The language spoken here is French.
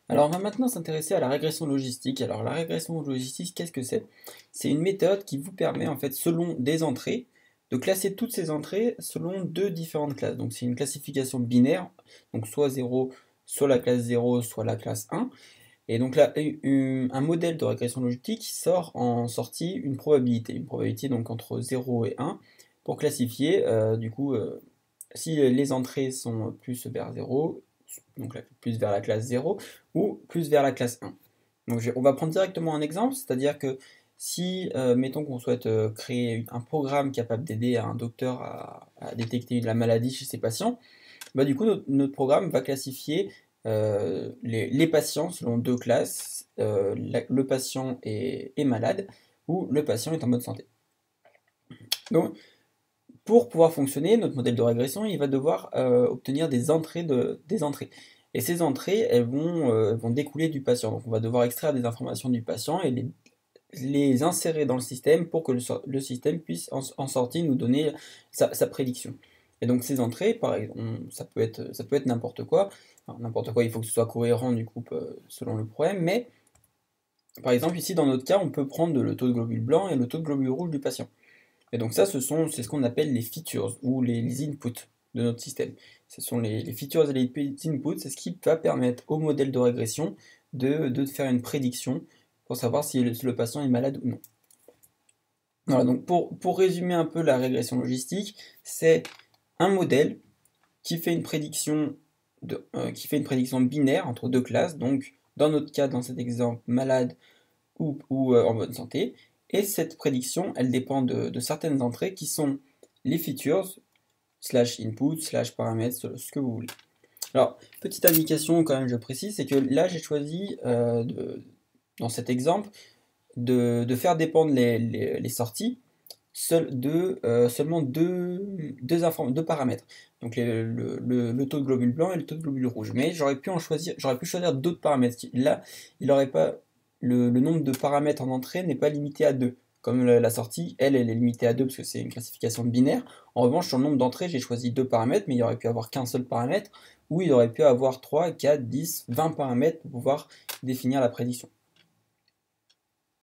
Alors, on va maintenant s'intéresser à la régression logistique. Alors, la régression logistique, qu'est-ce que c'est? C'est une méthode qui vous permet, en fait, selon des entrées, de classer toutes ces entrées selon deux différentes classes. Donc, c'est une classification binaire, donc soit 0, soit la classe 0, soit la classe 1. Et donc là, un modèle de régression logistique sort en sortie une probabilité donc entre 0 et 1, pour classifier, si les entrées sont plus vers 0, donc plus vers la classe 0, ou plus vers la classe 1. Donc on va prendre directement un exemple, c'est-à-dire que si, mettons qu'on souhaite créer un programme capable d'aider un docteur à détecter la maladie chez ses patients, bah, du coup notre programme va classifier les patients selon deux classes, le patient est malade ou le patient est en bonne santé. Donc pour pouvoir fonctionner, notre modèle de régression, il va devoir obtenir des entrées. Et ces entrées, elles vont découler du patient. Donc on va devoir extraire des informations du patient et les insérer dans le système pour que le système puisse en sortie nous donner sa prédiction. Et donc ces entrées, par exemple, ça peut être n'importe quoi. Alors, n'importe quoi, il faut que ce soit cohérent du coup selon le problème. Mais par exemple ici dans notre cas, on peut prendre le taux de globules blancs et le taux de globules rouges du patient. Et donc ça, c'est ce qu'on appelle les features ou les inputs de notre système. Ce sont les features et les inputs, c'est ce qui va permettre au modèle de régression de faire une prédiction pour savoir si le patient est malade ou non. Voilà, donc pour résumer un peu la régression logistique, c'est un modèle qui fait une prédiction qui fait une prédiction binaire entre deux classes, donc dans notre cas, dans cet exemple, malade ou en bonne santé. Et cette prédiction, elle dépend de certaines entrées qui sont les features, slash input, slash paramètres, ce que vous voulez. Alors, petite indication quand même, je précise, c'est que là j'ai choisi, dans cet exemple, de faire dépendre les sorties seulement deux paramètres. Donc le taux de globules blancs et le taux de globules rouges. Mais j'aurais pu choisir d'autres paramètres. Là, il aurait pas le nombre de paramètres en entrée n'est pas limité à 2. Comme la sortie, elle est limitée à 2 parce que c'est une classification binaire. En revanche, sur le nombre d'entrées, j'ai choisi deux paramètres, mais il aurait pu avoir qu'un seul paramètre, ou il aurait pu avoir 3, 4, 10, 20 paramètres pour pouvoir définir la prédiction.